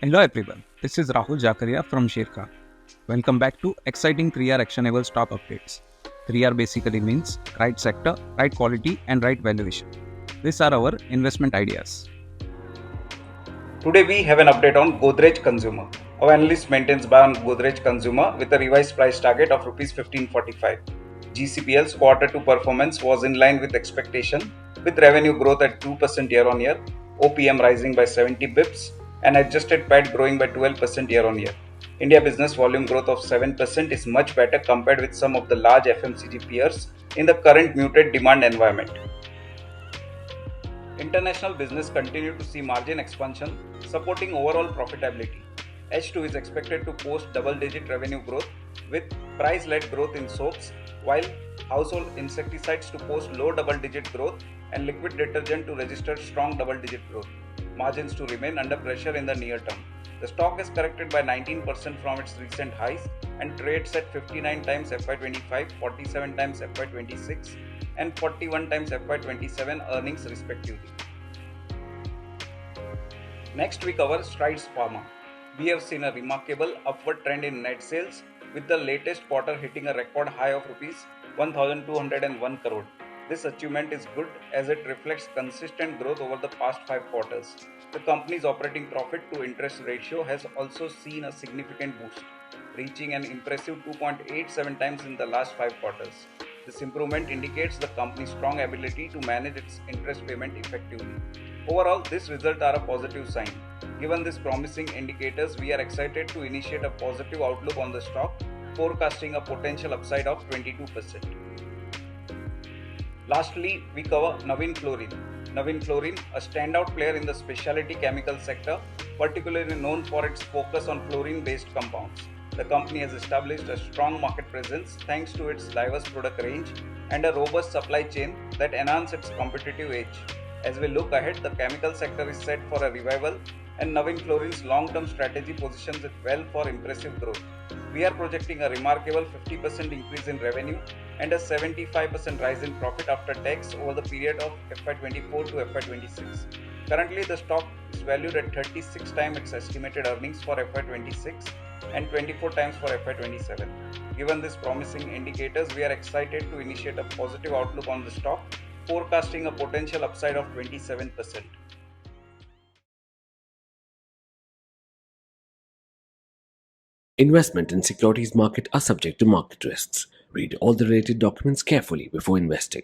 Hello everyone, this is Rahul Jakaria from Sharekhan. Welcome back to exciting 3R actionable stock updates. 3R basically means right sector, right quality and right valuation. These are our investment ideas. Today we have an update on Godrej Consumer. Our analyst maintains buy on Godrej Consumer with a revised price target of Rs 1545. GCPL's quarter 2 performance was in line with expectation with revenue growth at 2% year on year, OPM rising by 70 bips and adjusted PAT growing by 12% year on year. India business volume growth of 7% is much better compared with some of the large FMCG peers in the current muted demand environment. International business continued to see margin expansion, supporting overall profitability. H2 is expected to post double-digit revenue growth with price-led growth in soaps, while household insecticides to post low double-digit growth and liquid detergent to register strong double-digit growth. Margins to remain under pressure in the near term. The stock is corrected by 19% from its recent highs and trades at 59 times FY25, 47 times FY26 and 41 times FY27 earnings respectively. Next we cover Strides Pharma. We have seen a remarkable upward trend in net sales with the latest quarter hitting a record high of Rs 1201 crore. This achievement is good as it reflects consistent growth over the past 5 quarters. The company's operating profit to interest ratio has also seen a significant boost, reaching an impressive 2.87 times in the last 5 quarters. This improvement indicates the company's strong ability to manage its interest payment effectively. Overall, these results are a positive sign. Given these promising indicators, we are excited to initiate a positive outlook on the stock, forecasting a potential upside of 22%. Lastly, we cover Navin Fluorine. Navin Fluorine, a standout player in the specialty chemical sector, particularly known for its focus on fluorine-based compounds. The company has established a strong market presence thanks to its diverse product range and a robust supply chain that enhance its competitive edge. As we look ahead, the chemical sector is set for a revival, and Navin Fluorine's long-term strategy positions it well for impressive growth. We are projecting a remarkable 50% increase in revenue and a 75% rise in profit after tax over the period of FY24 to FY26. Currently, the stock is valued at 36 times its estimated earnings for FY26 and 24 times for FY27. Given these promising indicators, we are excited to initiate a positive outlook on the stock, forecasting a potential upside of 27%. Investment in securities market are subject to market risks. Read all the related documents carefully before investing.